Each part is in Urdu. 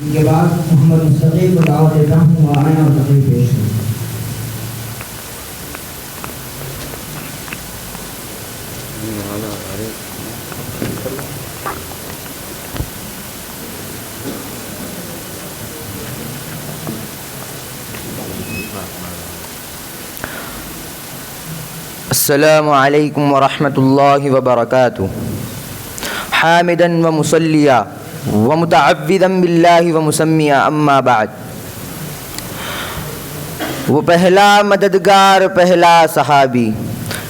کے بعد محمد مستقیم کو دعوت دیتا ہوں اور آئیں اور تقریر پیش کریں۔ السلام علیکم ورحمۃ اللہ وبرکاتہ۔ حامدا ومصلیا ومتعوذا باللہ ومسمیا اما بعد۔ وہ پہلا مددگار، پہلا صحابی،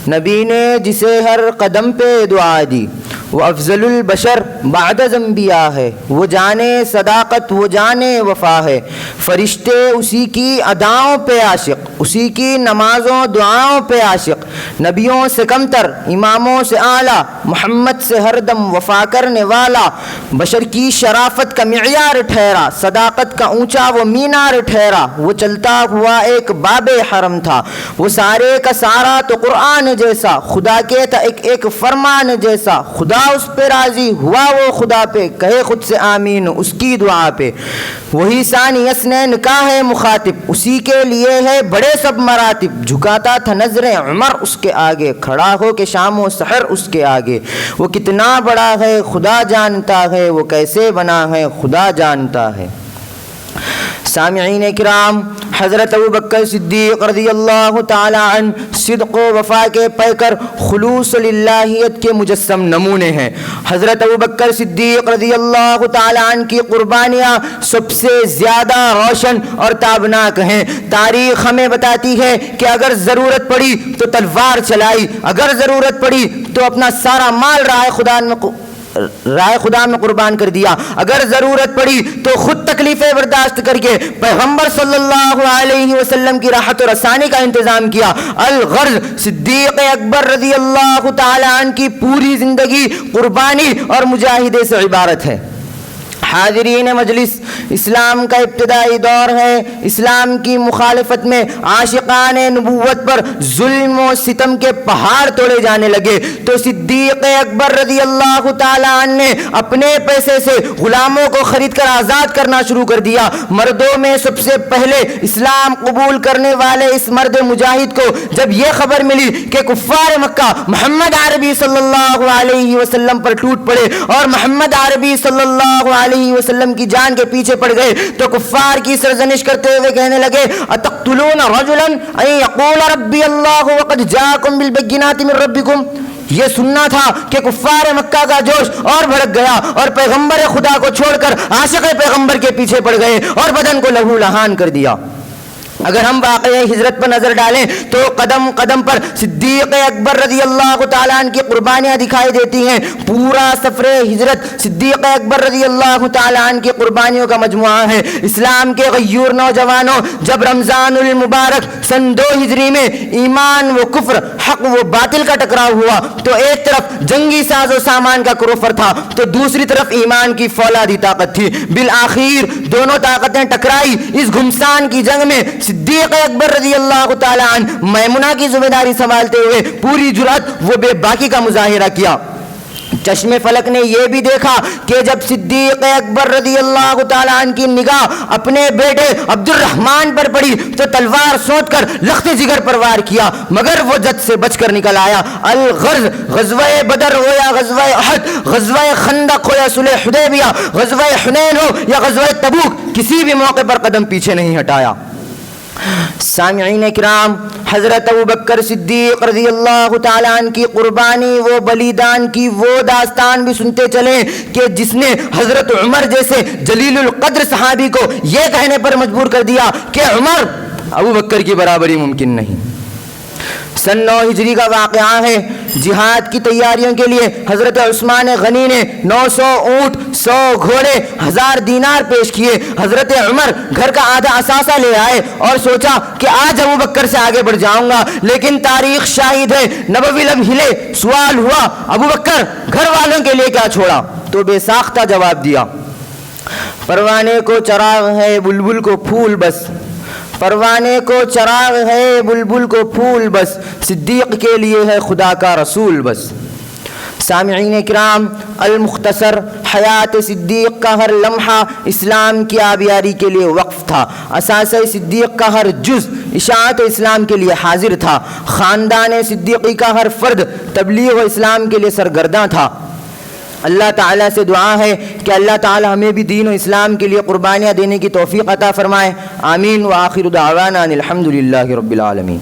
نبی نے جسے ہر قدم پہ دعا دی، وہ افضل البشر بعد انبیاء ہے، وہ جانے صداقت، وہ جانے وفا ہے، فرشتے اسی کی اداؤں پہ عاشق، اسی کی نمازوں دعاؤں پہ عاشق، نبیوں سے کمتر، اماموں سے اعلیٰ، محمد سے ہر دم وفا کرنے والا، بشر کی شرافت کا معیار ٹھہرا، صداقت کا اونچا وہ مینار ٹھہرا، وہ چلتا ہوا ایک باب حرم تھا، وہ سارے کا سارا تو قرآن جیسا، خدا کے تھا ایک ایک فرمان جیسا، خدا اس پہ راضی ہوا وہ خدا پہ، کہے خود سے آمین اس کی دعا پہ، وہی ثانی اسنین کا ہے مخاطب، اسی کے لیے ہے بڑے سب مراتب، جھکاتا تھا نظریں عمر اس کے آگے، کھڑا ہو کے شام و سحر اس کے آگے، وہ کتنا بڑا ہے خدا جانتا ہے، وہ کیسے بنا ہے خدا جانتا ہے۔ سامعین کرام، حضرت ابوبکر صدیق رضی اللہ تعالی عنہ صدق و وفا کے پیکر، خلوص للہیت کے مجسم نمونے ہیں۔ حضرت ابوبکر صدیق رضی اللہ تعالی عنہ کی قربانیاں سب سے زیادہ روشن اور تابناک ہیں۔ تاریخ ہمیں بتاتی ہے کہ اگر ضرورت پڑی تو تلوار چلائی، اگر ضرورت پڑی تو اپنا سارا مال رائے خدا میں قربان کر دیا، اگر ضرورت پڑی تو خود تکلیفیں برداشت کر کے پیغمبر صلی اللہ علیہ وسلم کی راحت و رسانی کا انتظام کیا۔ الغرض صدیق اکبر رضی اللہ تعالی عنہ کی پوری زندگی قربانی اور مجاہدے سے عبارت ہے۔ حاضرین مجلس، اسلام کا ابتدائی دور ہے، اسلام کی مخالفت میں عاشقان نبوت پر ظلم و ستم کے پہاڑ توڑے جانے لگے تو صدیق اکبر رضی اللہ تعالی عنہ نے اپنے پیسے سے غلاموں کو خرید کر آزاد کرنا شروع کر دیا۔ مردوں میں سب سے پہلے اسلام قبول کرنے والے اس مرد مجاہد کو جب یہ خبر ملی کہ کفار مکہ محمد عربی صلی اللہ علیہ وسلم پر ٹوٹ پڑے اور محمد عربی صلی اللہ علیہ وسلم کی جان کے پیچھے پڑ گئے تو کفار کی سرزنش کرتے ہوئے کہنے لگے، اتقتلون رجلا ان یقول ربی اللہ وقد جاءکم بالبینات من ربکم۔ یہ سننا تھا کہ کفار مکہ کا جوش اور بھڑک گیا اور پیغمبر خدا کو چھوڑ کر عاشق پیغمبر کے پیچھے پڑ گئے اور بدن کو لہو لہان کر دیا۔ اگر ہم واقعہ ہجرت پر نظر ڈالیں تو قدم قدم پر صدیق اکبر رضی اللہ تعالیٰ عنہ کی قربانیاں دکھائی دیتی ہیں۔ پورا سفر ہجرت صدیق اکبر رضی اللہ تعالیٰ عنہ کی قربانیوں کا مجموعہ ہے۔ اسلام کے غیور نوجوانوں، جب رمضان المبارک سن 2 ہجری میں ایمان و کفر، حق و باطل کا ٹکراؤ ہوا تو ایک طرف جنگی ساز و سامان کا کروفر تھا تو دوسری طرف ایمان کی فولادی طاقت تھی۔ بالآخر دونوں طاقتیں ٹکرائی۔ اس گھمسان کی جنگ میں صدیق اکبر رضی اللہ تعالی عنہ میمونہ کی ذمہ داری سنبھالتے ہوئے پوری جرأت و بے باکی کا مظاہرہ کیا۔ چشم فلک نے یہ بھی دیکھا کہ جب صدیق اکبر رضی اللہ تعالیٰ عنہ کی نگاہ اپنے بیٹے عبد الرحمن پر پڑی تو تلوار سونت کر لخت جگر پر وار کیا، مگر وہ جد سے بچ کر نکل آیا۔ الغرض غزوہ بدر ہو یا غزوہ احد، غزوہ خندق ہو یا صلح حدیبیہ، غزوہ حنین ہو یا غزوہ تبوک، کسی بھی موقع پر قدم پیچھے نہیں ہٹایا۔ سامعین کرام، حضرت ابوبکر صدیق رضی اللہ تعالیٰ عنہ کی قربانی و بلیدان کی وہ داستان بھی سنتے چلیں کہ جس نے حضرت عمر جیسے جلیل القدر صحابی کو یہ کہنے پر مجبور کر دیا کہ عمر، ابوبکر کی برابری ممکن نہیں۔ سن 9 ہجری کا واقعہ ہے۔ جہاد کی تیاریوں کے لیے حضرت عثمان غنی نے 900 اونٹ، 100 گھوڑے، 1000 دینار پیش کیے۔ حضرت عمر گھر کا آدھا اثاثہ لے آئے اور سوچا کہ آج ابوبکر سے آگے بڑھ جاؤں گا، لیکن تاریخ شاہد ہے نبوی لب ہلے۔ سوال ہوا، ابوبکر گھر والوں کے لیے کیا چھوڑا؟ تو بے ساختہ جواب دیا، پروانے کو چراغ ہے بلبل کو پھول بس، پروانے کو چراغ ہے بلبل کو پھول بس، صدیق کے لیے ہے خدا کا رسول بس۔ سامعین کرام، المختصر حیات صدیق کا ہر لمحہ اسلام کی آبیاری کے لیے وقف تھا۔ اثاثہ صدیق کا ہر جز اشاعت اسلام کے لیے حاضر تھا۔ خاندان صدیقی کا ہر فرد تبلیغ و اسلام کے لیے سرگرداں تھا۔ اللہ تعالیٰ سے دعا ہے کہ اللہ تعالیٰ ہمیں بھی دین و اسلام کے لیے قربانیاں دینے کی توفیق عطا فرمائے۔ آمین۔ وآخر دعوانا ان الحمد للہ رب العالمین۔